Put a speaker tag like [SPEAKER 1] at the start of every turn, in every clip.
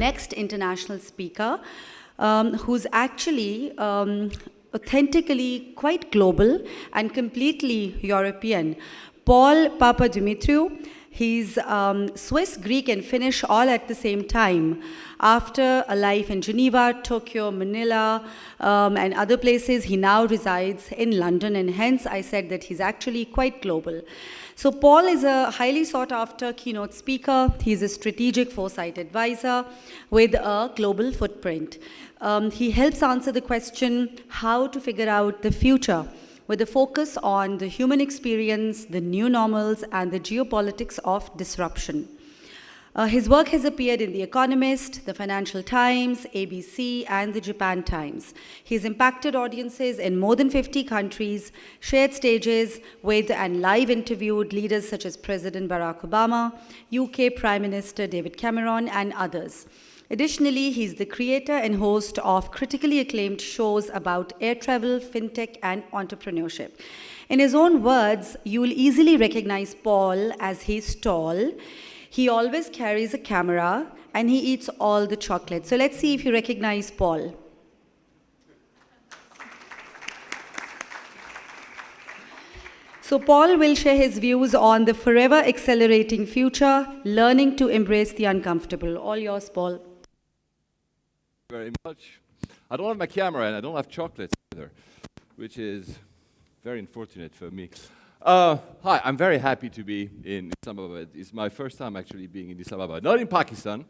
[SPEAKER 1] next international speaker, who's actually authentically quite global and completely European. Paul Papadimitriou. He's Swiss, Greek, and Finnish all at the same time. After a life in Geneva, Tokyo, Manila, and other places, he now resides in London, and hence I said that he's actually quite global. So Paul is a highly sought after keynote speaker. He's a strategic foresight advisor with a global footprint. He helps answer the question how to figure out the future, with a focus on the human experience, the new normals, and the geopolitics of disruption. His work has appeared in The Economist, The Financial Times, ABC, and the Japan Times. He's impacted audiences in more than 50 countries, shared stages with and live interviewed leaders such as President Barack Obama, UK Prime Minister David Cameron, and others. Additionally, he's the creator and host of critically acclaimed shows about air travel, fintech, and entrepreneurship. In his own words, you will easily recognize Paul as he's tall. He always carries a camera, and he eats all the chocolate. So let's see if you recognize Paul. So Paul will share his views on the forever accelerating future, learning to embrace the uncomfortable. All yours, Paul.
[SPEAKER 2] Very much. I don't have my camera and I don't have chocolates either, which is very unfortunate for me. Hi, I'm very happy to be in Islamabad. It's my first time actually being in Islamabad, not in Pakistan.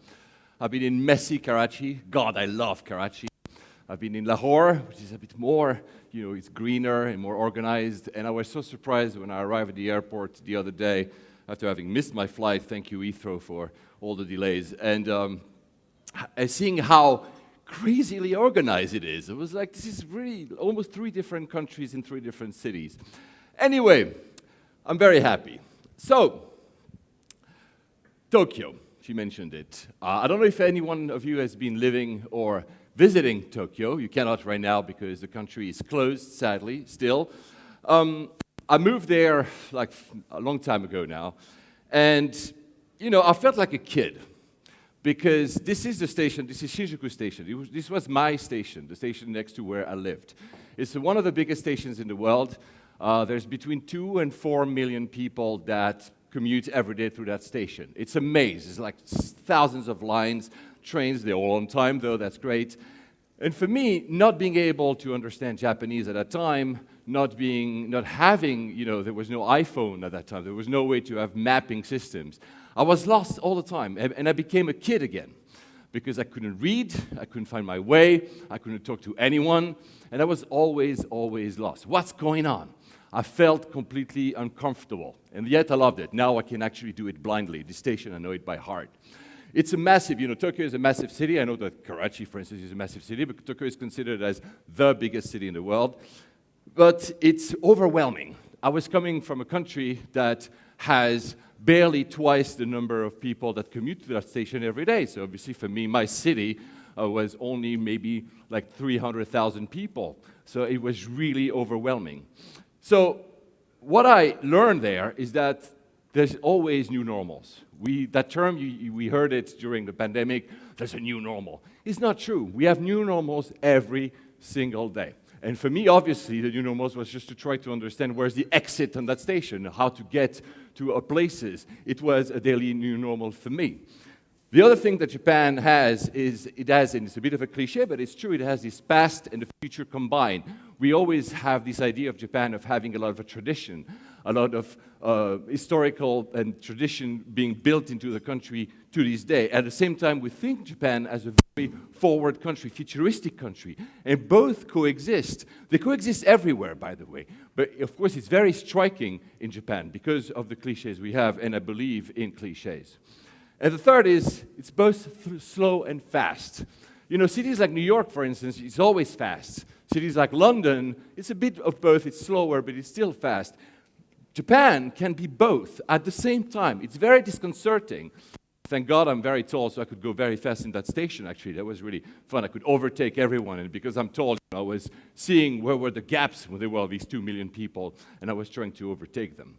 [SPEAKER 2] I've been in messy Karachi. God, I love Karachi. I've been in Lahore, which is a bit more, it's greener and more organized. And I was so surprised when I arrived at the airport the other day after having missed my flight. Thank you, Heathrow, for all the delays. And seeing how crazily organized it is. It was like, this is really almost 3 different countries in 3 different cities. Anyway, I'm very happy. So, Tokyo, she mentioned it. I don't know if any one of you has been living or visiting Tokyo. You cannot right now because the country is closed, sadly, still. I moved there like a long time ago now. And, I felt like a kid. Because this is the station, this is Shinjuku Station. This was my station, the station next to where I lived. It's one of the biggest stations in the world. There's between 2 and 4 million people that commute every day through that station. It's a maze. It's like thousands of lines, trains. They're all on time, though. That's great. And for me, not being able to understand Japanese at that time, not having, there was no iPhone at that time. There was no way to have mapping systems. I was lost all the time, and I became a kid again because I couldn't read, I couldn't find my way, I couldn't talk to anyone, and I was always lost. What's going on? I felt completely uncomfortable, and yet I loved it. Now I can actually do it blindly. The station, I know it by heart. It's a massive, Tokyo is a massive city. I know that Karachi, for instance, is a massive city, but Tokyo is considered as the biggest city in the world. But it's overwhelming. I was coming from a country that has barely twice the number of people that commute to that station every day. So obviously for me, my city was only maybe like 300,000 people. So it was really overwhelming. So what I learned there is that there's always new normals. That term, we heard it during the pandemic, there's a new normal. It's not true. We have new normals every single day. And for me, obviously, the new normals was just to try to understand where's the exit on that station, how to get to places. It was a daily new normal for me. The other thing that Japan has is, and it's a bit of a cliche, but it's true, it has this past and the future combined. We always have this idea of Japan of having a lot of a tradition, a lot of historical and tradition being built into the country to this day. At the same time, we think Japan as a very forward country, futuristic country, and both coexist. They coexist everywhere, by the way. But of course, it's very striking in Japan because of the cliches we have, and I believe in cliches. And the third is, it's both slow and fast. Cities like New York, for instance, it's always fast. Cities like London, it's a bit of both. It's slower, but it's still fast. Japan can be both at the same time. It's very disconcerting. Thank God I'm very tall, so I could go very fast in that station, actually. That was really fun. I could overtake everyone, and because I'm tall, I was seeing where were the gaps when there were all these 2 million people, and I was trying to overtake them.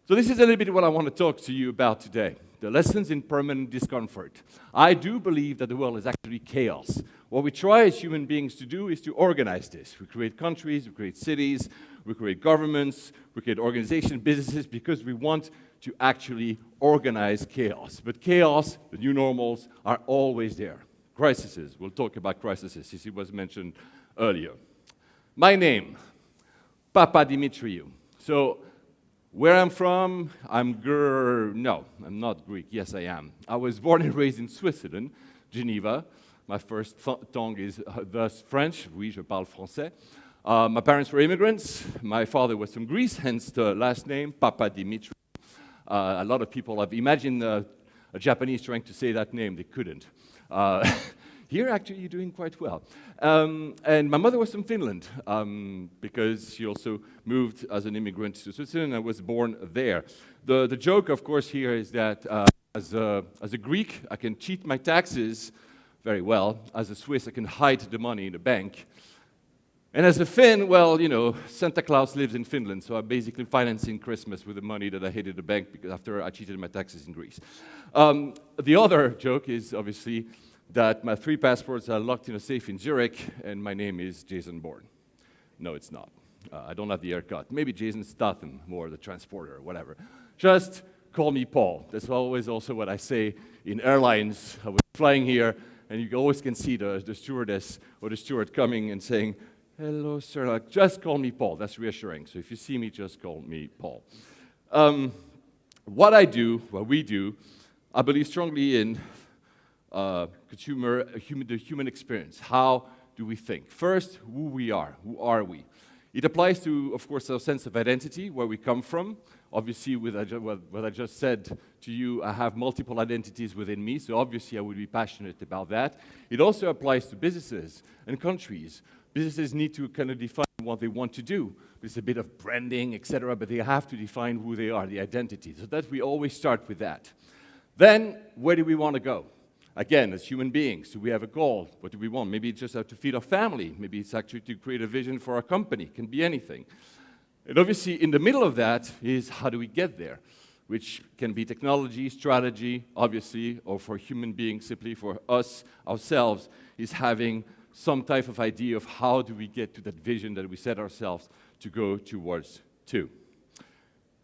[SPEAKER 2] So this is a little bit what I want to talk to you about today, the lessons in permanent discomfort. I do believe that the world is actually chaos. What we try as human beings to do is to organize this. We create countries, we create cities, we create governments, we create organizations, businesses, because we want to actually organize chaos. But chaos, the new normals, are always there. Crises, we'll talk about crises, as it was mentioned earlier. My name, Papa Dimitriou. So, where I'm from, no, I'm not Greek. Yes, I am. I was born and raised in Switzerland, Geneva. My first tongue is thus French. Oui, je parle français. My parents were immigrants. My father was from Greece, hence the last name, Papa Dimitriou. A lot of people have imagined a Japanese trying to say that name. They couldn't. Here, actually, you're doing quite well. And my mother was from Finland because she also moved as an immigrant to Switzerland and was born there. The joke, of course, here is that as a Greek, I can cheat my taxes very well. As a Swiss, I can hide the money in the bank. And as a Finn, well, you know, Santa Claus lives in Finland, so I'm basically financing Christmas with the money that I hid in the bank because after I cheated my taxes in Greece. The other joke is, obviously, that my 3 passports are locked in a safe in Zurich, and my name is Jason Bourne. No, it's not. I don't have the haircut. Maybe Jason Statham, more the transporter, or whatever. Just call me Paul. That's always also what I say in airlines. I was flying here, and you always can see the stewardess or the steward coming and saying, "Hello, sir." Like, just call me Paul. That's reassuring. So if you see me, just call me Paul. What we do, I believe strongly in the human experience. How do we think? First, who we are. Who are we? It applies to, of course, our sense of identity, where we come from. Obviously, with what I just said to you, I have multiple identities within me, so obviously I would be passionate about that. It also applies to businesses and countries. Businesses need to kind of define what they want to do. There's a bit of branding, etc., but they have to define who they are, the identity. So that we always start with that. Then, where do we want to go? Again, as human beings, do we have a goal? What do we want? Maybe it's just to feed our family. Maybe it's actually to create a vision for our company. It can be anything. And obviously, in the middle of that is how do we get there? Which can be technology, strategy, obviously, or for human beings, simply for us, ourselves, is having some type of idea of how do we get to that vision that we set ourselves to go towards to.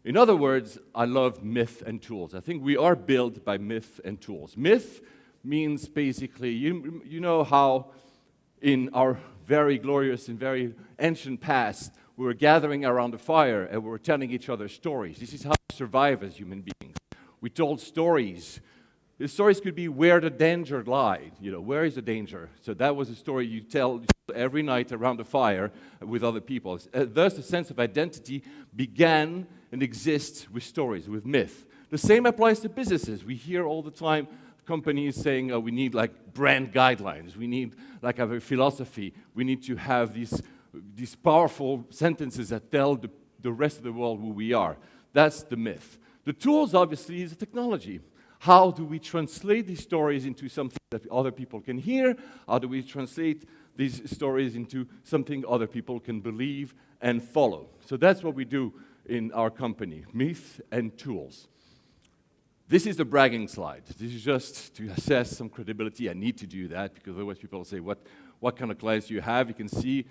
[SPEAKER 2] In other words, I love myth and tools. I think we are built by myth and tools. Myth means basically, you know how in our very glorious and very ancient past, we were gathering around a fire and we were telling each other stories. This is how we survive as human beings. We told stories. The stories could be where the danger lied. You know, where is the danger? So that was a story you tell every night around the fire with other people. Thus, the sense of identity began and exists with stories, with myth. The same applies to businesses. We hear all the time companies saying we need like brand guidelines. We need like a philosophy. We need to have these powerful sentences that tell the rest of the world who we are. That's the myth. The tools, obviously, is the technology. How do we translate these stories into something that other people can hear? How do we translate these stories into something other people can believe and follow? So that's what we do in our company, myth and tools. This is the bragging slide. This is just to assess some credibility. I need to do that because otherwise people will say, what kind of clients do you have? You can see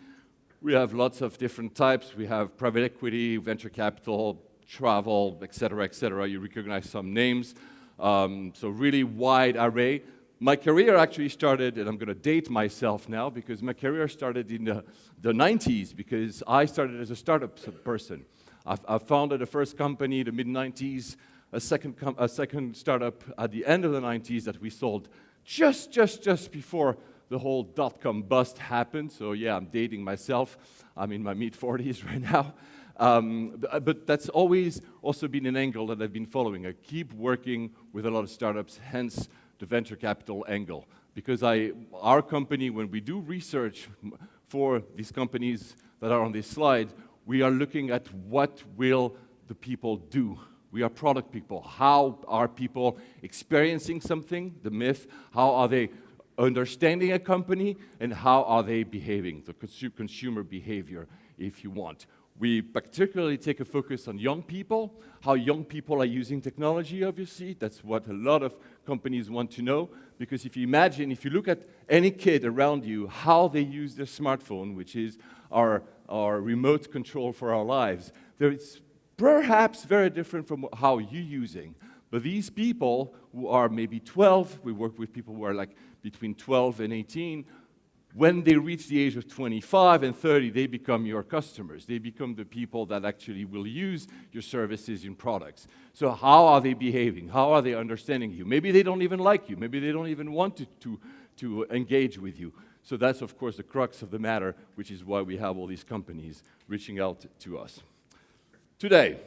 [SPEAKER 2] we have lots of different types. We have private equity, venture capital, travel, et cetera, You recognize some names. So really wide array. My career actually started, and I'm going to date myself now, because my career started in the 90s, because I started as a startup person. I founded the first company in the mid-90s, a second startup at the end of the 90s that we sold just before the whole dot-com bust happened. So yeah, I'm dating myself. I'm in my mid-40s right now. But that's always also been an angle that I've been following. I keep working with a lot of startups, hence the venture capital angle. Because our company, when we do research for these companies that are on this slide, we are looking at what will the people do. We are product people. How are people experiencing something, the myth? How are they understanding a company? And how are they behaving, the consumer behavior, if you want. We particularly take a focus on young people, how young people are using technology, obviously. That's what a lot of companies want to know. Because if you imagine, if you look at any kid around you, how they use their smartphone, which is our remote control for our lives, it's perhaps very different from how you're using. But these people who are maybe 12, we work with people who are like between 12 and 18, when they reach the age of 25 and 30, they become your customers. They become the people that actually will use your services and products. So how are they behaving? How are they understanding you? Maybe they don't even like you. Maybe they don't even want to engage with you. So that's, of course, the crux of the matter, which is why we have all these companies reaching out to us. Today,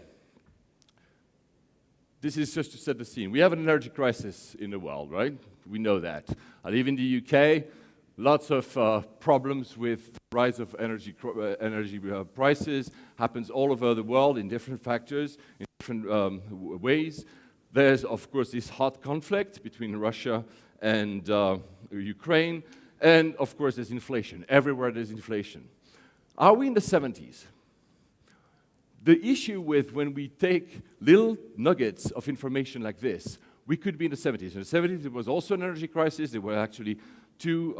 [SPEAKER 2] this is just to set the scene. We have an energy crisis in the world, right? We know that. I live in the UK. Lots of problems with the rise of energy prices. Happens all over the world in different factors, in different ways. There's, of course, this hot conflict between Russia and Ukraine. And, of course, there's inflation. Everywhere there's inflation. Are we in the 70s? The issue with when we take little nuggets of information like this, we could be in the 70s. In the 70s, there was also an energy crisis. There were actually 2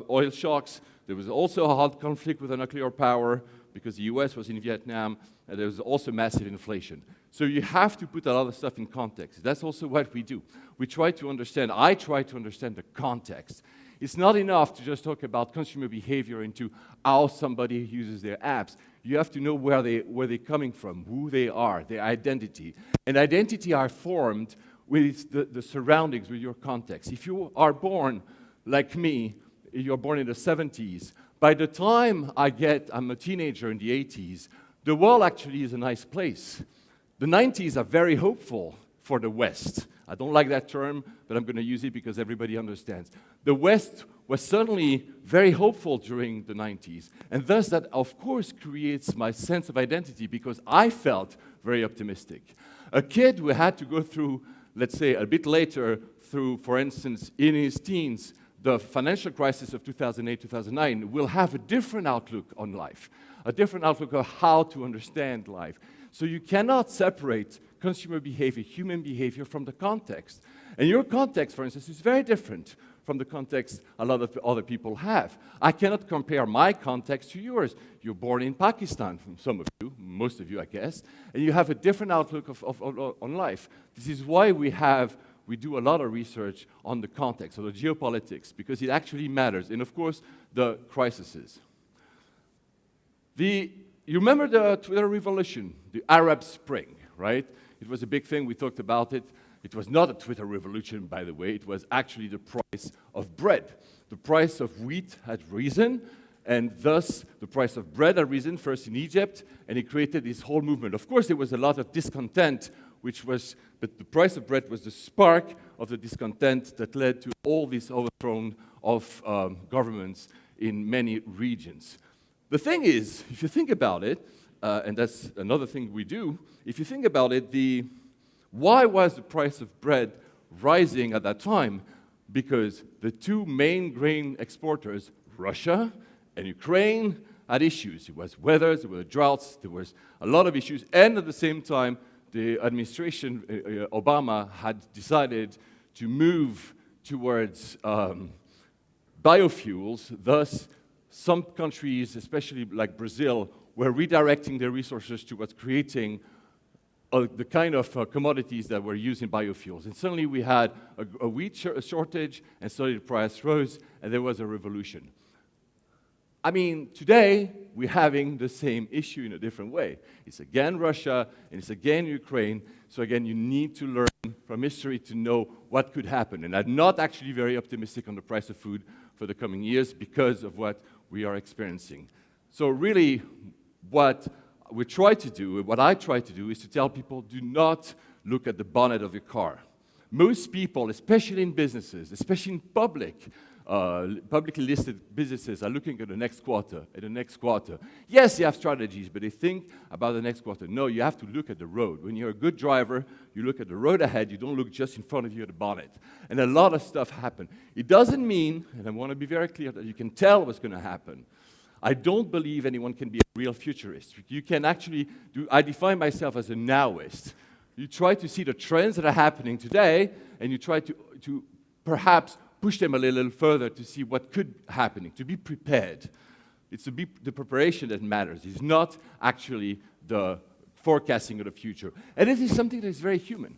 [SPEAKER 2] oil shocks. There was also a hot conflict with a nuclear power because the US was in Vietnam, and there was also massive inflation. So you have to put a lot of stuff in context. That's also what we do. We try to understand, I try to understand the context. It's not enough to just talk about consumer behavior into how somebody uses their apps. You have to know where they're coming from, who they are, their identity. And identity are formed with the surroundings, with your context. If you are born like me, you're born in the 70s, by the time I'm a teenager in the 80s, the world actually is a nice place. The 90s are very hopeful for the West. I don't like that term, but I'm going to use it because everybody understands. The West was certainly very hopeful during the 90s, and thus that, of course, creates my sense of identity because I felt very optimistic. A kid who had to go through, let's say, a bit later, through, for instance, in his teens, the financial crisis of 2008, 2009, will have a different outlook on life, a different outlook of how to understand life. So you cannot separate consumer behavior, human behavior from the context. And your context, for instance, is very different from the context a lot of other people have. I cannot compare my context to yours. You're born in Pakistan, some of you, most of you, I guess, and you have a different outlook on life. This is why we do a lot of research on the context, or the geopolitics, because it actually matters. And of course, the crises. You remember the Twitter revolution, the Arab Spring, right? It was a big thing, we talked about it. It was not a Twitter revolution, by the way. It was actually the price of bread. The price of wheat had risen, and thus the price of bread had risen, first in Egypt, and it created this whole movement. Of course, there was a lot of discontent, but the price of bread was the spark of the discontent that led to all this overthrow of governments in many regions. The thing is, if you think about it, and that's another thing we do, if you think about it, why was the price of bread rising at that time? Because the 2 main grain exporters, Russia and Ukraine, had issues. It was weather, there were droughts, there was a lot of issues, and at the same time, the administration, Obama, had decided to move towards biofuels. Thus, some countries, especially like Brazil, were redirecting their resources towards creating the kind of commodities that were used in biofuels. And suddenly we had a wheat shortage, and suddenly the price rose, and there was a revolution. I mean, today, we're having the same issue in a different way. It's again Russia, and it's again Ukraine. So again, you need to learn from history to know what could happen. And I'm not actually very optimistic on the price of food for the coming years because of what we are experiencing. So really, what I try to do is to tell people, do not look at the bonnet of your car. Most people, especially in businesses, especially in publicly listed businesses, are looking at the next quarter, Yes, they have strategies, but they think about the next quarter. No, you have to look at the road. When you're a good driver, you look at the road ahead. You don't look just in front of you at the bonnet. And a lot of stuff happens. It doesn't mean, and I want to be very clear, that you can tell what's going to happen. I don't believe anyone can be a real futurist. You can actually I define myself as a nowist. You try to see the trends that are happening today, and you try to perhaps push them a little further to see what could happen, to be prepared. It's the preparation that matters. It's not actually the forecasting of the future. And it is something that is very human.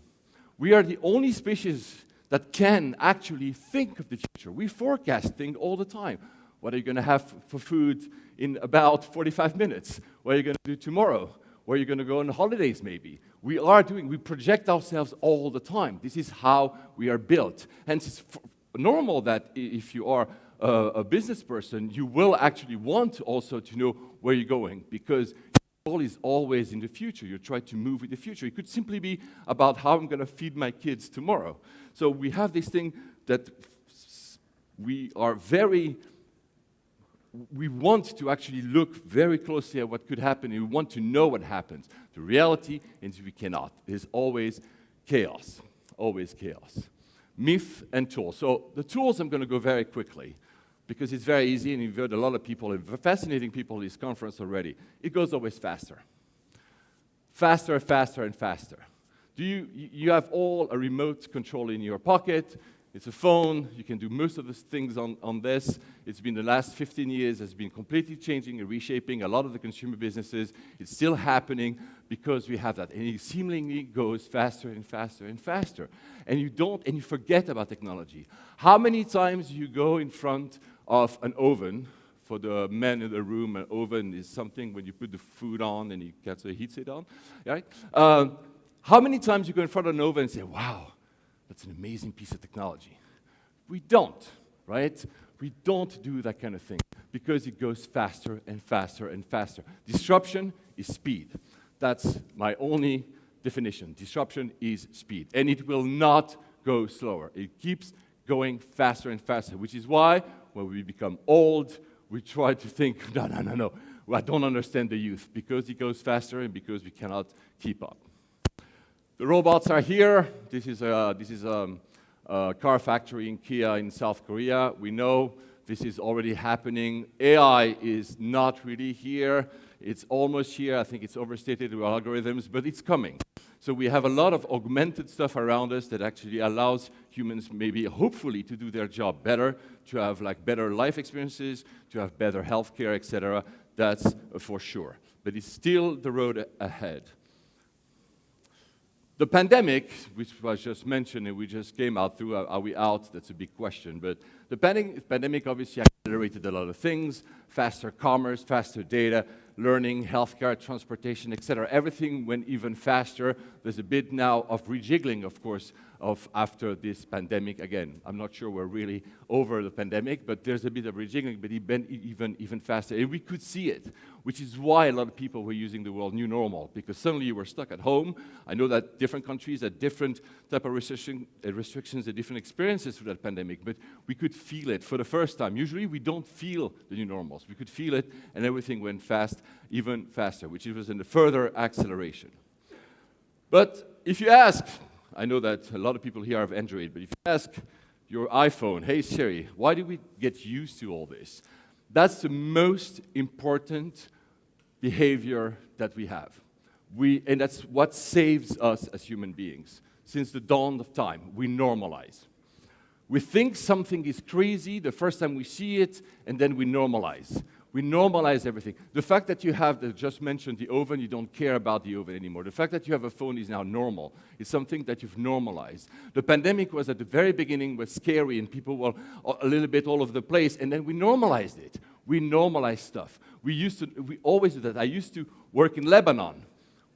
[SPEAKER 2] We are the only species that can actually think of the future. We forecast things all the time. What are you going to have for food in about 45 minutes? What are you going to do tomorrow? Where are you going to go on holidays maybe? We project ourselves all the time. This is how we are built. Hence, it's normal that if you are a business person, you will actually want also to know where you're going, because your goal is always in the future. You try to move with the future. It could simply be about how I'm going to feed my kids tomorrow. So we have this thing that we want to actually look very closely at what could happen, and we want to know what happens. The reality is we cannot. There's always chaos, always chaos. Myth and tools. So the tools I'm going to go very quickly, because it's very easy, and you've heard a lot of people, fascinating people at this conference already. It goes always faster. Faster, faster, and faster. You have all a remote control in your pocket. It's a phone. You can do most of the things on this. It's been the last 15 years has been completely changing and reshaping a lot of the consumer businesses. It's still happening because we have that. And it seemingly goes faster and faster and faster. And you forget about technology. How many times you go in front of an oven? For the men in the room, an oven is something when you put the food on and it gets the heat it on, right? How many times you go in front of an oven and say, wow, that's an amazing piece of technology? We don't, right? We don't do that kind of thing because it goes faster and faster and faster. Disruption is speed. That's my only definition. Disruption is speed. And it will not go slower. It keeps going faster and faster, which is why when we become old, we try to think, no, I don't understand the youth, because it goes faster and because we cannot keep up. The robots are here. This is a car factory in Kia in South Korea. We know this is already happening. AI is not really here. It's almost here. I think it's overstated with algorithms, but it's coming. So we have a lot of augmented stuff around us that actually allows humans maybe, hopefully, to do their job better, to have better life experiences, to have better healthcare, etc. That's for sure. But it's still the road ahead. The pandemic, which was just mentioned, and we just came out through, are we out? That's a big question. But the pandemic obviously accelerated a lot of things, faster commerce, faster data, learning, healthcare, transportation, etc. Everything went even faster. There's a bit now of rejiggling, of course, after this pandemic. Again, I'm not sure we're really over the pandemic, but there's a bit of rejiggling, but it went even faster. And we could see it, which is why a lot of people were using the word new normal, because suddenly you were stuck at home. I know that different countries had different type of restrictions and different experiences through that pandemic, but we could feel it for the first time. Usually we don't feel the new normals. We could feel it, and everything went fast, even faster, which was in the further acceleration. But if you ask, I know that a lot of people here have Android, but if you ask your iPhone, hey Siri, why do we get used to all this? That's the most important behavior that we have. And that's what saves us as human beings. Since the dawn of time, we normalize. We think something is crazy the first time we see it, and then we normalize. We normalize everything. The fact that you have, just mentioned the oven, you don't care about the oven anymore. The fact that you have a phone is now normal. It's something that you've normalized. The pandemic was at the very beginning was scary, and people were a little bit all over the place, and then we normalized it. We normalized stuff. We always do that. I used to work in Lebanon.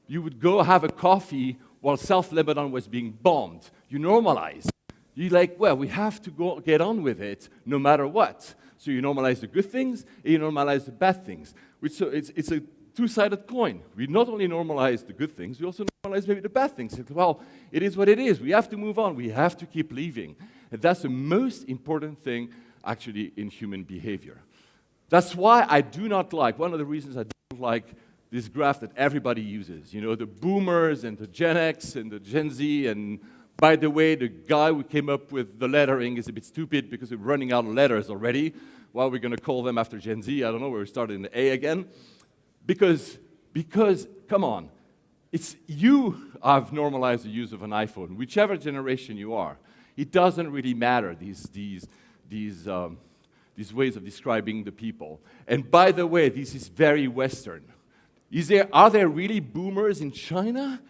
[SPEAKER 2] You would go have a coffee while South Lebanon was being bombed. You normalize. You're like, well, we have to go get on with it no matter what. So you normalize the good things, and you normalize the bad things. So it's a two-sided coin. We not only normalize the good things, we also normalize maybe the bad things. Well, it is what it is. We have to move on. We have to keep living. And that's the most important thing, actually, in human behavior. That's why I do not like, one of the reasons I don't like this graph that everybody uses. You know, the boomers and the Gen X and the Gen Z and By the way, the guy who came up with the lettering is a bit stupid because we're running out of letters already. Well, we're going to call them after Gen Z. I don't know, we're starting the A again. Because, come on, it's you have normalized the use of an iPhone, whichever generation you are. It doesn't really matter, these ways of describing the people. And by the way, this is very Western. Are there really boomers in China?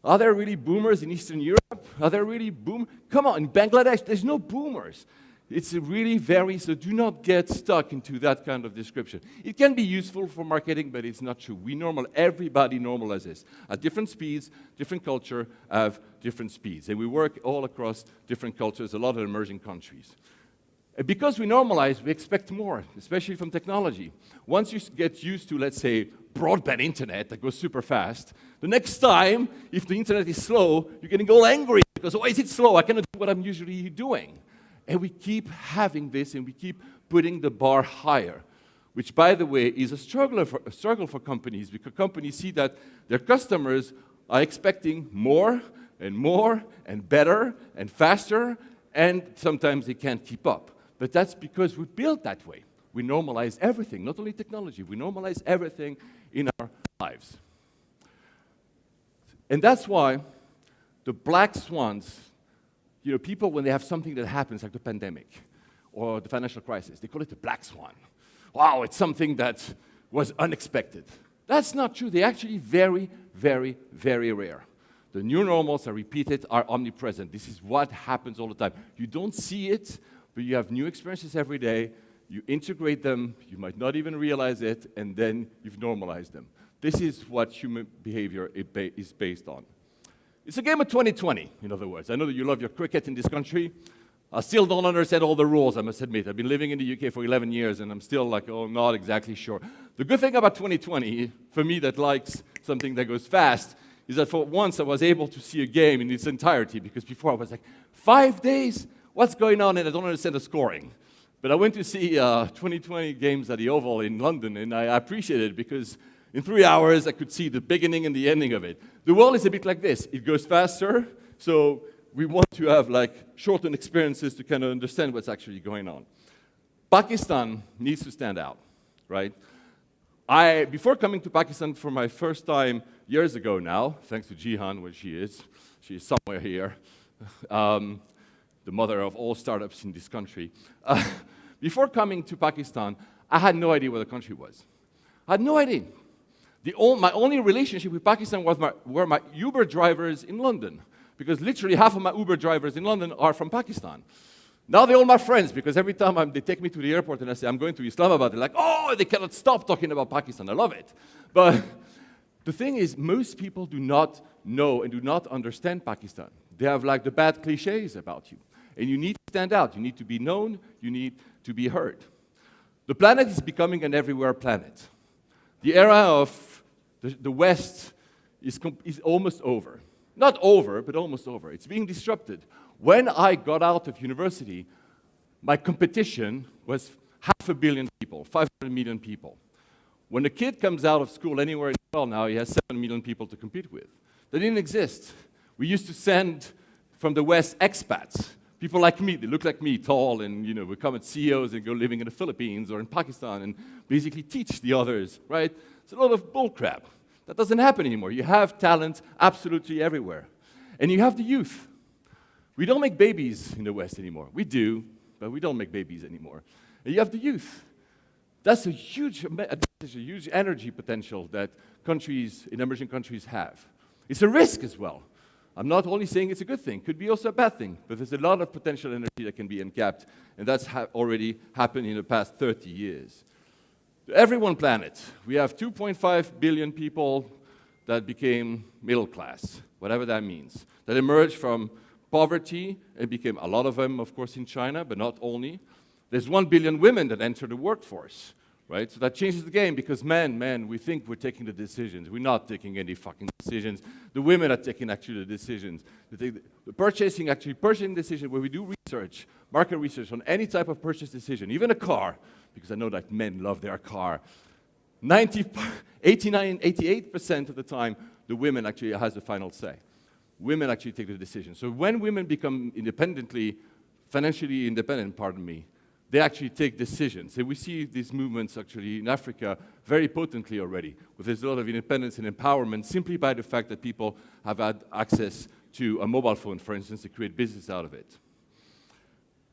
[SPEAKER 2] Are there really boomers in Eastern Europe? Are there really boomers? Come on, in Bangladesh, there's no boomers. It's really so do not get stuck into that kind of description. It can be useful for marketing, but it's not true. Everybody normalizes at different speeds, different culture have different speeds. And we work all across different cultures, a lot of emerging countries. And because we normalize, we expect more, especially from technology. Once you get used to, let's say, broadband internet that goes super fast, the next time, if the internet is slow, you're getting all angry because, why is it slow? I cannot do what I'm usually doing. And we keep having this, and we keep putting the bar higher, which, by the way, is a struggle for companies, because companies see that their customers are expecting more and better and faster, and sometimes they can't keep up. But that's because we're built that way. We normalize everything, not only technology, we normalize everything in our lives. And that's why the black swans, people, when they have something that happens, like the pandemic or the financial crisis, they call it the black swan. Wow, it's something that was unexpected. That's not true. They're actually very, very, very rare. The new normals, I repeat it, are omnipresent. This is what happens all the time. You don't see it, but you have new experiences every day. You integrate them, you might not even realize it, and then you've normalized them. This is what human behavior is based on. It's a game of 2020, in other words. I know that you love your cricket in this country. I still don't understand all the rules, I must admit. I've been living in the UK for 11 years, and I'm still not exactly sure. The good thing about 2020, for me that likes something that goes fast, is that for once I was able to see a game in its entirety, because before I was like, 5 days? What's going on? And I don't understand the scoring. But I went to see 2020 games at the Oval in London, and I appreciated it because in 3 hours I could see the beginning and the ending of it. The world is a bit like this. It goes faster, so we want to have shortened experiences to kind of understand what's actually going on. Pakistan needs to stand out, right? Before coming to Pakistan for my first time years ago now, thanks to Jihan, where she is somewhere here, the mother of all startups in this country. Before coming to Pakistan, I had no idea where the country was. I had no idea. My only relationship with Pakistan were my Uber drivers in London, because literally half of my Uber drivers in London are from Pakistan. Now they're all my friends, because every time they take me to the airport and I say, I'm going to Islamabad, they're like, oh, they cannot stop talking about Pakistan. I love it. But the thing is, most people do not know and do not understand Pakistan. They have the bad cliches about you. And you need to stand out. You need to be known. You need to be heard. The planet is becoming an everywhere planet. The era of the West is almost over. Not over, but almost over. It's being disrupted. When I got out of university, my competition was 500 million people, 500 million people. When a kid comes out of school anywhere in the world now, he has 7 million people to compete with. They didn't exist. We used to send from the West expats. People like me, they look like me, tall, and we come at CEOs and go living in the Philippines or in Pakistan and basically teach the others, right? It's a lot of bullcrap. That doesn't happen anymore. You have talent absolutely everywhere. And you have the youth. We don't make babies in the West anymore. We do, but we don't make babies anymore. And you have the youth. That's a huge energy potential that countries, in emerging countries, have. It's a risk as well. I'm not only saying it's a good thing, could be also a bad thing, but there's a lot of potential energy that can be uncapped, and that's already happened in the past 30 years. Every one planet, we have 2.5 billion people that became middle class, whatever that means, that emerged from poverty and became, a lot of them, of course, in China, but not only. There's 1 billion women that enter the workforce, right? So that changes the game because men, we think we're taking the decisions. We're not taking any fucking decisions. The women are taking actually the decisions. The purchasing decision, where we do research, market research on any type of purchase decision, even a car, because I know that men love their car. 88% of the time, the women actually has the final say. women actually take the decision. So when women become financially independent, they actually take decisions. And we see these movements actually in Africa very potently already, where there's a lot of independence and empowerment simply by the fact that people have had access to a mobile phone, for instance, to create business out of it.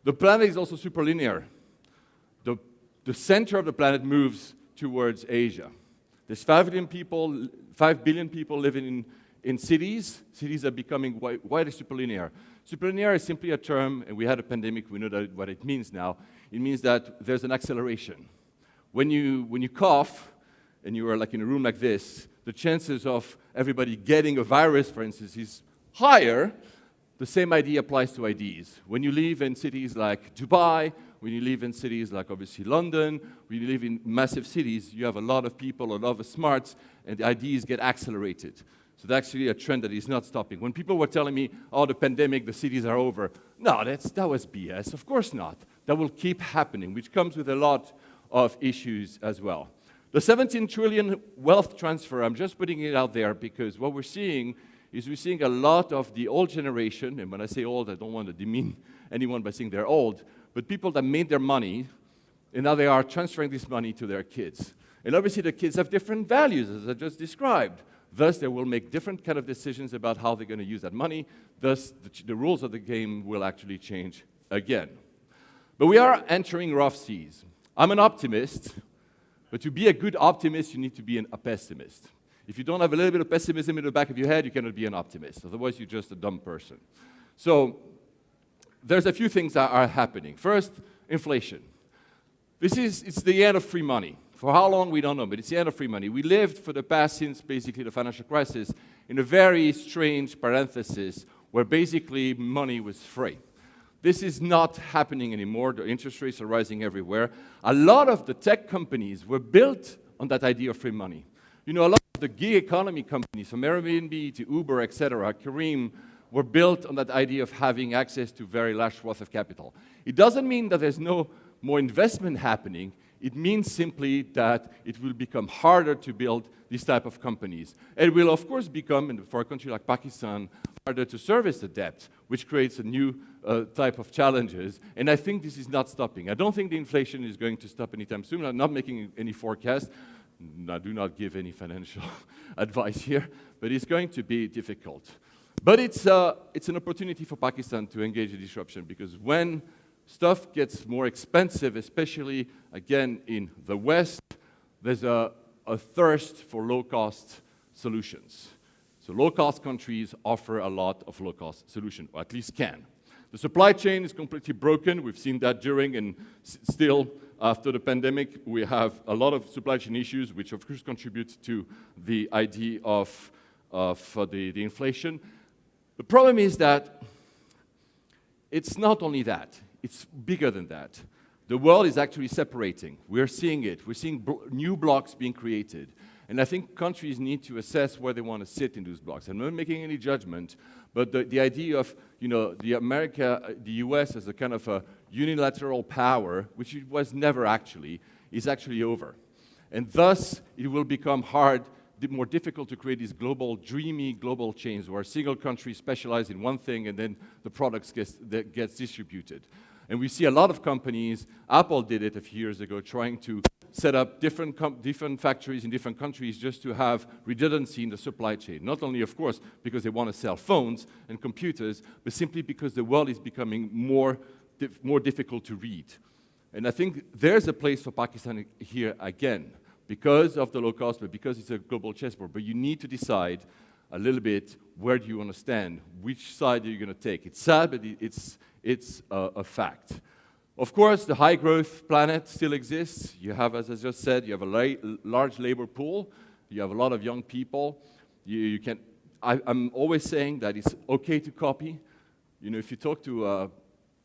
[SPEAKER 2] The planet is also superlinear. The center of the planet moves towards Asia. There's 5 billion people living in cities. Cities are becoming wider superlinear. Superlinear is simply a term, and we had a pandemic, we know what it means now. It means that there's an acceleration. When you cough, and you are like in a room like this, the chances of everybody getting a virus, for instance, is higher. The same idea applies to IDs. When you live in cities like Dubai, when you live in cities like obviously London, when you live in massive cities, you have a lot of people, a lot of smarts, and the IDs get accelerated. So that's actually a trend that is not stopping. When people were telling me, oh, the pandemic, the cities are over, no, that was BS. Of course not. That will keep happening, which comes with a lot of issues as well. The 17 trillion wealth transfer, I'm just putting it out there because what we're seeing a lot of the old generation, and when I say old, I don't want to demean anyone by saying they're old, but people that made their money, and now they are transferring this money to their kids. And obviously the kids have different values, as I just described. Thus, they will make different kind of decisions about how they're going to use that money. Thus, the rules of the game will actually change again. But we are entering rough seas. I'm an optimist, but to be a good optimist, you need to be a pessimist. If you don't have a little bit of pessimism in the back of your head, you cannot be an optimist. Otherwise, you're just a dumb person. So there's a few things that are happening. First, inflation. It's the end of free money. For how long, we don't know, but it's the end of free money. We lived for the past, since basically the financial crisis, in a very strange parenthesis where basically money was free. This is not happening anymore. The interest rates are rising everywhere. A lot of the tech companies were built on that idea of free money. You know, a lot of the gig economy companies, from Airbnb to Uber, etc., Careem, were built on that idea of having access to very large swath of capital. It doesn't mean that there's no more investment happening. It means simply that it will become harder to build these type of companies. It will, of course, become, for a country like Pakistan, harder to service the debt, which creates a new type of challenges. And I think this is not stopping. I don't think the inflation is going to stop anytime soon. I'm not making any forecast. I do not give any financial advice here, but it's going to be difficult. But it's an opportunity for Pakistan to engage in disruption, because when stuff gets more expensive, especially, again, in the West, there's a thirst for low-cost solutions. So low-cost countries offer a lot of low-cost solutions, or at least can. The supply chain is completely broken. We've seen that during and still after the pandemic. We have a lot of supply chain issues, which of course contribute to the idea of the inflation. The problem is that it's not only that. It's bigger than that. The world is actually separating. We're seeing it. We're seeing new blocks being created. And I think countries need to assess where they want to sit in those blocks. I'm not making any judgment, but the idea of, the US as a kind of a unilateral power, which it was never actually, is actually over. And thus, it will become more difficult to create these dreamy global chains where a single country specializes in one thing and then the products gets distributed. And we see a lot of companies, Apple did it a few years ago, trying to set up different factories in different countries just to have redundancy in the supply chain. Not only, of course, because they want to sell phones and computers, but simply because the world is becoming more difficult to read. And I think there's a place for Pakistan here again, because of the low cost, but because it's a global chessboard. But you need to decide a little bit where do you want to stand, which side are you going to take. It's sad, but it's a fact. Of course, the high-growth planet still exists. You have, as I just said, you have a large labor pool. You have a lot of young people. I'm always saying that it's okay to copy. If you talk to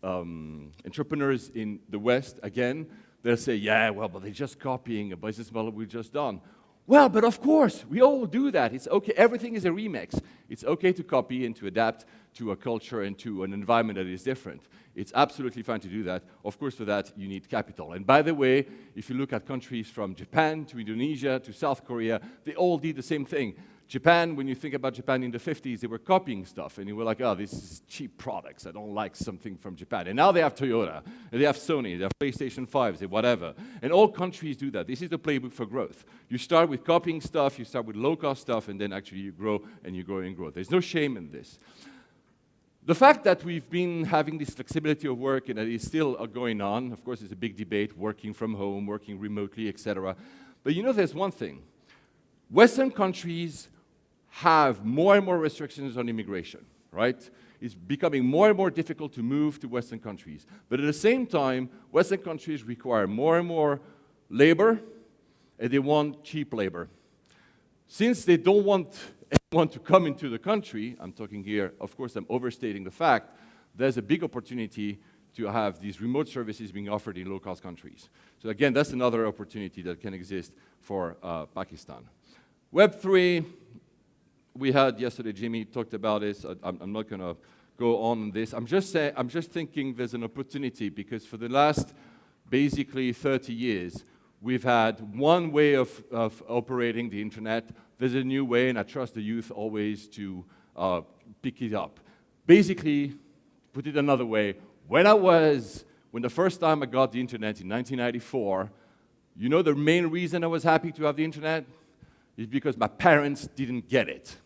[SPEAKER 2] entrepreneurs in the West, again, they'll say, but they're just copying a business model we've just done. Well, but of course, we all do that. It's okay. Everything is a remix. It's okay to copy and to adapt to a culture and to an environment that is different. It's absolutely fine to do that. Of course, for that, you need capital. And by the way, if you look at countries from Japan to Indonesia to South Korea, they all did the same thing. Japan, when you think about Japan in the 50s, they were copying stuff, and you were like, oh, this is cheap products. I don't like something from Japan. And now they have Toyota, and they have Sony, they have PlayStation 5s, they whatever. And all countries do that. This is the playbook for growth. You start with copying stuff, you start with low-cost stuff, and then actually you grow, and you grow and grow. There's no shame in this. The fact that we've been having this flexibility of work and that is still going on, of course, is a big debate, working from home, working remotely, etc. But you know, there's one thing. Western countries have more and more restrictions on immigration, right? It's becoming more and more difficult to move to Western countries. But at the same time, Western countries require more and more labor, and they want cheap labor. Since they don't want anyone to come into the country, I'm talking here, of course, I'm overstating the fact, there's a big opportunity to have these remote services being offered in low-cost countries. So again, that's another opportunity that can exist for Pakistan. Web3, we had yesterday, Jimmy talked about this. I'm not going to go on this. I'm just thinking there's an opportunity because for the last basically 30 years, we've had one way of operating the internet. There's a new way, and I trust the youth always to pick it up. Basically, put it another way, when the first time I got the internet in 1994, you know the main reason I was happy to have the internet? Is because my parents didn't get it.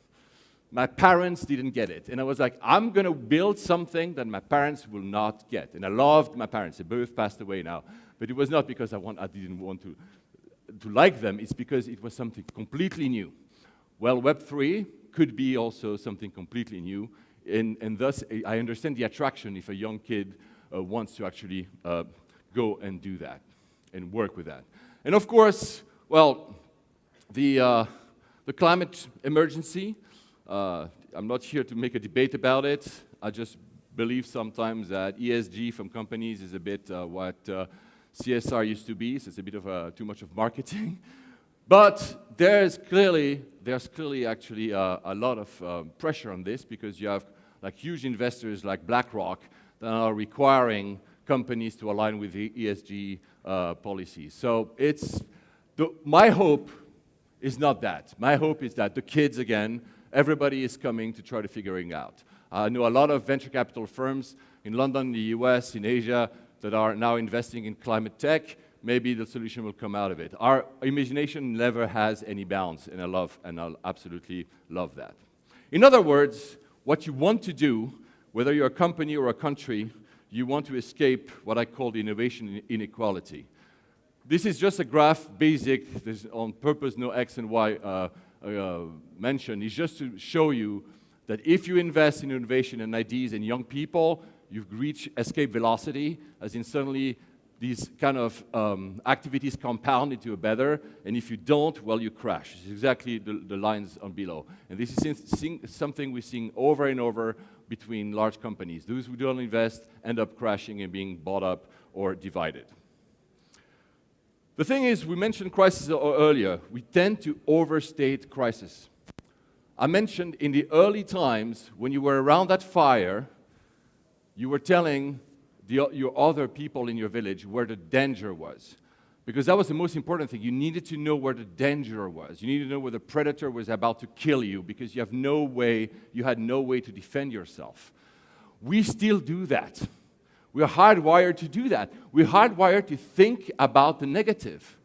[SPEAKER 2] My parents didn't get it. And I was like, I'm going to build something that my parents will not get. And I loved my parents. They both passed away now. But it was not because I didn't want to like them. It's because it was something completely new. Well, Web3 could be also something completely new. And thus, I understand the attraction if a young kid wants to actually go and do that and work with that. And of course, well, the climate emergency, I'm not here to make a debate about it. I just believe sometimes that ESG from companies is a bit what CSR used to be, so it's a bit of too much of marketing. But there's clearly actually a lot of pressure on this because you have like huge investors like BlackRock that are requiring companies to align with the ESG policies. So my hope is not that. My hope is that the kids, again, everybody is coming to try to figure it out. I know a lot of venture capital firms in London, the US, in Asia, that are now investing in climate tech. Maybe the solution will come out of it. Our imagination never has any bounds, and I'll absolutely love that. In other words, what you want to do, whether you're a company or a country, you want to escape what I call the innovation inequality. This is just a graph, basic, there's on purpose no X and Y mentioned. It's just to show you that if you invest in innovation and ideas in young people, you've reached escape velocity, as in suddenly these kind of activities compound into a better, and if you don't, well, you crash. It's exactly the lines on below. And this is something we're seeing over and over between large companies. Those who don't invest end up crashing and being bought up or divided. The thing is, we mentioned crisis earlier. We tend to overstate crisis. I mentioned in the early times, when you were around that fire, you were telling your other people in your village where the danger was. Because that was the most important thing. You needed to know where the danger was. You needed to know where the predator was about to kill you because you had no way to defend yourself. We still do that. We're hardwired to do that. We're hardwired to think about the negative.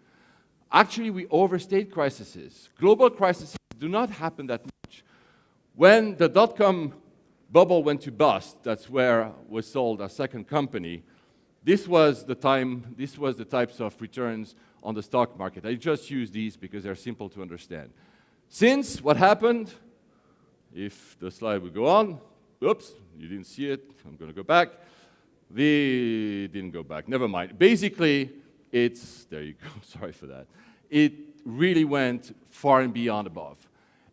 [SPEAKER 2] Actually, we overstate crises. Global crises do not happen that much. When the dot-com bubble went to bust, that's where was sold our second company, this was the types of returns on the stock market. I just use these because they're simple to understand. Since what happened, if the slide would go on, oops, you didn't see it, I'm going to go back. They didn't go back, never mind. Basically, there you go, sorry for that. It really went far and beyond above.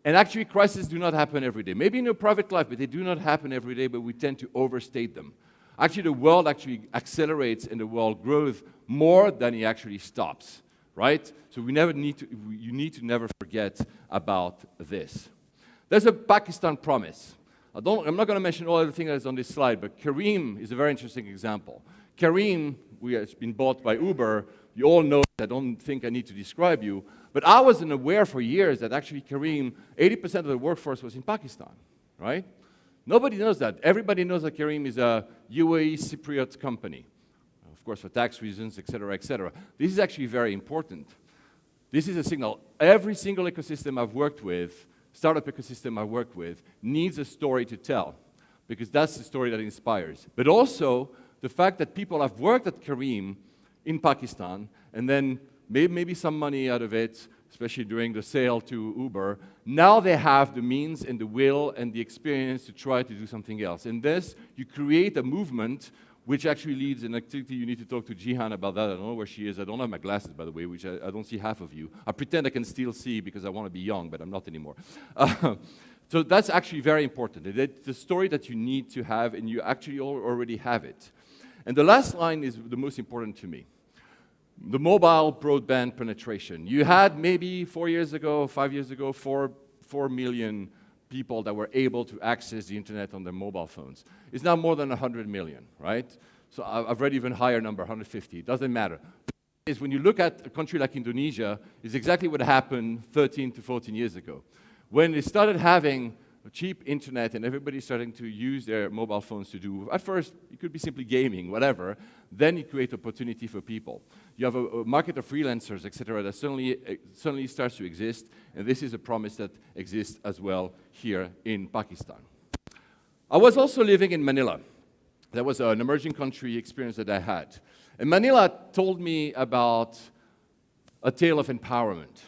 [SPEAKER 2] And actually, crises do not happen every day. Maybe in your private life, but they do not happen every day, but we tend to overstate them. Actually, the world actually accelerates and the world grows more than it actually stops, right? So you need to never forget about this. There's a Pakistan promise. I'm not going to mention all the things that's on this slide, but Careem is a very interesting example. Careem, has been bought by Uber. You all know it. I don't think I need to describe you. But I wasn't aware for years that actually Careem, 80% of the workforce was in Pakistan, right? Nobody knows that. Everybody knows that Careem is a UAE Cypriot company, of course, for tax reasons, et cetera, et cetera. This is actually very important. This is a signal. Every single ecosystem I've worked with, startup ecosystem I've worked with, needs a story to tell, because that's the story that inspires. But also, the fact that people have worked at Careem in Pakistan, and then made maybe some money out of it, especially during the sale to Uber, now they have the means and the will and the experience to try to do something else. And this, you create a movement which actually leads an activity. You need to talk to Jihan about that. I don't know where she is. I don't have my glasses, by the way, which I don't see half of you. I pretend I can still see because I want to be young, but I'm not anymore. So that's actually very important. It's the story that you need to have, and you actually already have it. And the last line is the most important to me. The mobile broadband penetration. You had maybe 4 years ago, 5 years ago, 4 million people that were able to access the internet on their mobile phones. It's now more than 100 million, right? So I've read even higher number, 150. It doesn't matter. Is when you look at a country like Indonesia, is exactly what happened 13 to 14 years ago. When they started having cheap internet and everybody starting to use their mobile phones to do, at first, it could be simply gaming, whatever, then you create opportunity for people. You have a market of freelancers, etc., that suddenly starts to exist, and this is a promise that exists as well here in Pakistan. I was also living in Manila. That was an emerging country experience that I had. And Manila told me about a tale of empowerment.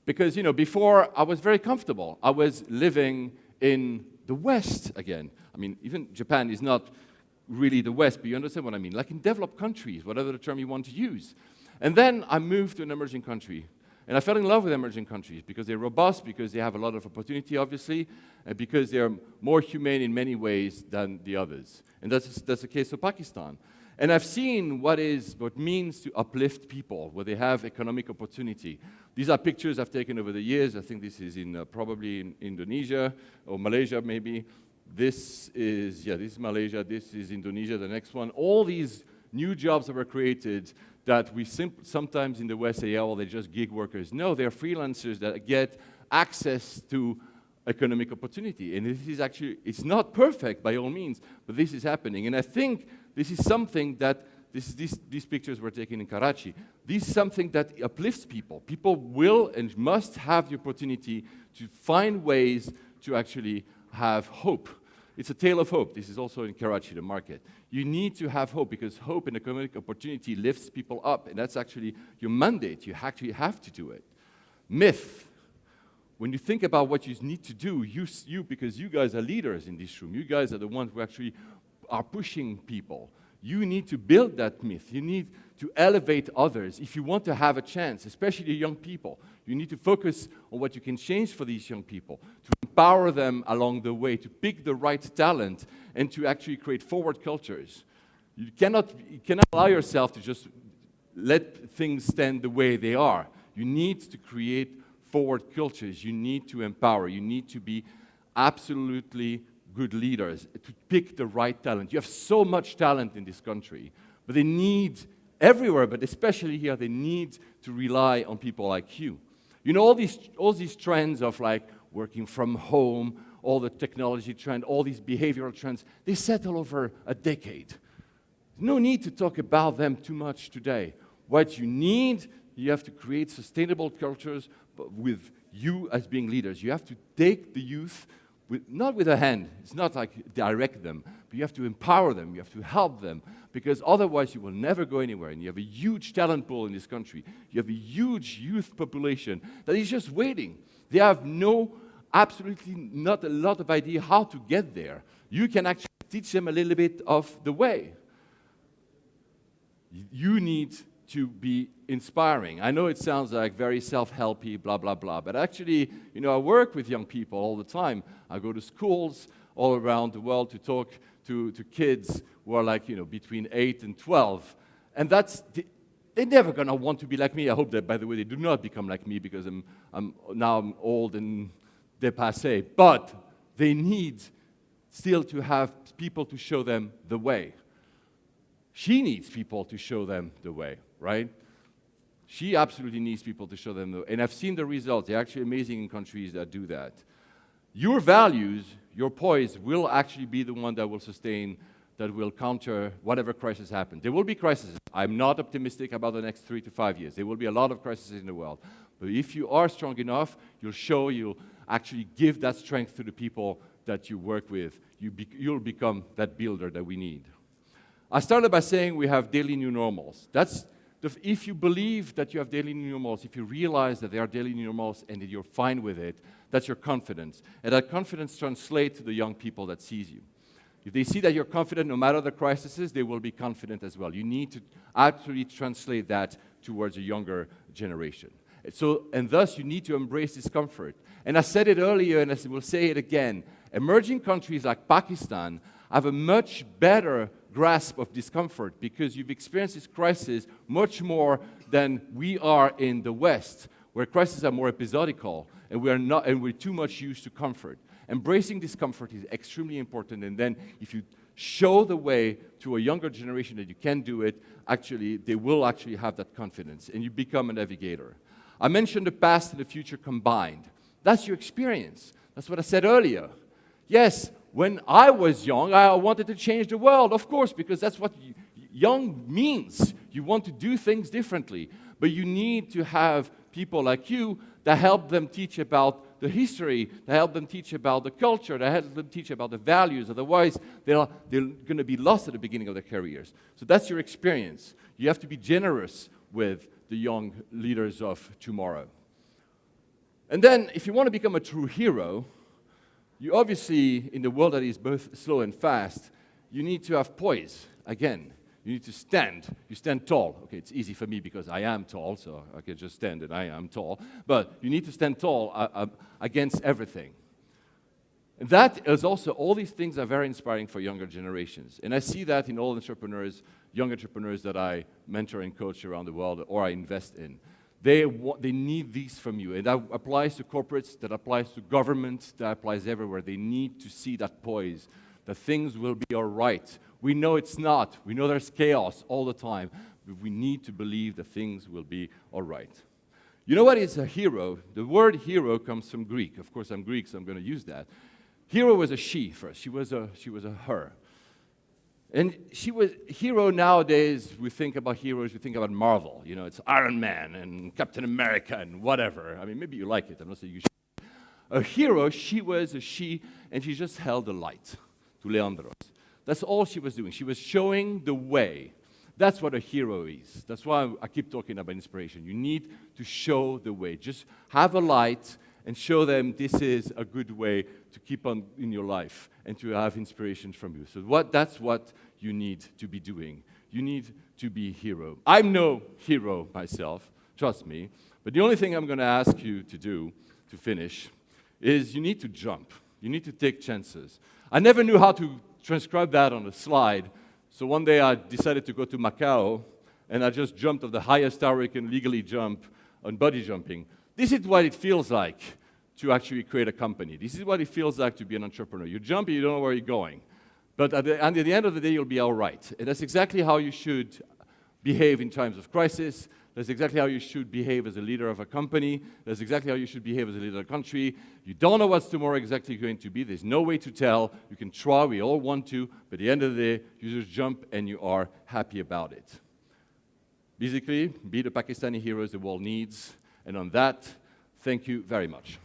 [SPEAKER 2] Because, before I was very comfortable. I was living in the West again. I mean, even Japan is not really the West, but you understand what I mean. Like in developed countries, whatever the term you want to use. And then I moved to an emerging country. And I fell in love with emerging countries because they're robust, because they have a lot of opportunity, obviously, and because they're more humane in many ways than the others. And that's the case of Pakistan. And I've seen what it means to uplift people, where they have economic opportunity. These are pictures I've taken over the years. I think this is probably in Indonesia or Malaysia, maybe. This is Malaysia. This is Indonesia, the next one. All these new jobs that were created that we sometimes in the West say, yeah, well, they're just gig workers. No, they're freelancers that get access to economic opportunity. And this is actually, it's not perfect by all means, but this is happening. And I think this is something that, these pictures were taken in Karachi. This is something that uplifts people. People will and must have the opportunity to find ways to actually have hope. It's a tale of hope. This is also in Karachi, the market. You need to have hope because hope and economic opportunity lifts people up, and that's actually your mandate. You actually have to do it. Myth. When you think about what you need to do, because you guys are leaders in this room, you guys are the ones who actually are pushing people. You need to build that myth. You need to elevate others. If you want to have a chance, especially the young people, you need to focus on what you can change for these young people, to empower them along the way, to pick the right talent, and to actually create forward cultures. You cannot allow yourself to just let things stand the way they are. You need to create forward cultures. You need to empower. You need to be absolutely good leaders, to pick the right talent. You have so much talent in this country, but they need, everywhere, but especially here, they need to rely on people like you. You know, all these trends of like working from home, all the technology trend, all these behavioral trends, they settle over a decade. No need to talk about them too much today. What you need, you have to create sustainable cultures, but with you as being leaders. You have to take the youth, not with a hand, it's not like direct them, but you have to empower them, you have to help them, because otherwise you will never go anywhere. And you have a huge talent pool in this country. You have a huge youth population that is just waiting. They have absolutely not a lot of idea how to get there. You can actually teach them a little bit of the way. You need to be inspiring. I know it sounds like very self-helpy, blah, blah, blah, but actually, I work with young people all the time. I go to schools all around the world to talk to kids who are like, between 8 and 12. And they're never going to want to be like me. I hope that, by the way, they do not become like me because I'm old and dépassé. But they need still to have people to show them the way. She needs people to show them the way, right? She absolutely needs people to show them the way. And I've seen the results. They're actually amazing in countries that do that. Your values, your poise, will actually be the one that will sustain, that will counter whatever crisis happens. There will be crises. I'm not optimistic about the next 3 to 5 years. There will be a lot of crises in the world. But if you are strong enough, you'll actually give that strength to the people that you work with. You'll become that builder that we need. I started by saying we have daily new normals. If you believe that you have daily new normals, if you realize that they are daily new normals and that you're fine with it, that's your confidence. And that confidence translates to the young people that sees you. If they see that you're confident no matter the crises, they will be confident as well. You need to actually translate that towards a younger generation. And thus, you need to embrace discomfort. And I said it earlier, and I will say it again. Emerging countries like Pakistan have a much better grasp of discomfort because you've experienced this crisis much more than we are in the West, where crises are more episodical, and we're too much used to comfort. Embracing discomfort is extremely important, and then if you show the way to a younger generation that you can do it, actually, they will actually have that confidence, and you become a navigator. I mentioned the past and the future combined. That's your experience. That's what I said earlier. Yes, when I was young, I wanted to change the world, of course, because that's what young means. You want to do things differently. But you need to have people like you that help them teach about the history, that help them teach about the culture, that help them teach about the values. Otherwise, they're going to be lost at the beginning of their careers. So that's your experience. You have to be generous with the young leaders of tomorrow. And then, if you want to become a true hero, you obviously, in the world that is both slow and fast, you need to have poise. Again, you need to stand. You stand tall. Okay, it's easy for me because I am tall, so I can just stand and I am tall. But you need to stand tall against everything. And that is also, all these things are very inspiring for younger generations. And I see that in all entrepreneurs, young entrepreneurs that I mentor and coach around the world or I invest in. They need these from you. And that applies to corporates, that applies to governments, that applies everywhere. They need to see that poise, that things will be all right. We know it's not. We know there's chaos all the time. But we need to believe that things will be all right. You know what is a hero? The word hero comes from Greek. Of course, I'm Greek, so I'm going to use that. Hero was a she first. She was a her. And hero nowadays, we think about heroes, we think about Marvel. You know, it's Iron Man and Captain America and whatever. I mean, maybe you like it. I'm not saying you should. A hero, she was a she, and she just held the light to Leandros. That's all she was doing. She was showing the way. That's what a hero is. That's why I keep talking about inspiration. You need to show the way. Just have a light and show them this is a good way to keep on in your life and to have inspiration from you. So that's what you need to be doing. You need to be a hero. I'm no hero myself, trust me, but the only thing I'm going to ask you to do to finish is you need to jump. You need to take chances. I never knew how to transcribe that on a slide, so one day I decided to go to Macau, and I just jumped off the highest tower you can legally jump on bungee jumping. This is what it feels like to actually create a company. This is what it feels like to be an entrepreneur. You jump and you don't know where you're going. But at the end of the day, you'll be all right. And that's exactly how you should behave in times of crisis. That's exactly how you should behave as a leader of a company. That's exactly how you should behave as a leader of a country. You don't know what's tomorrow exactly going to be. There's no way to tell. You can try. We all want to. But at the end of the day, you just jump and you are happy about it. Basically, be the Pakistani heroes the world needs. And on that, thank you very much.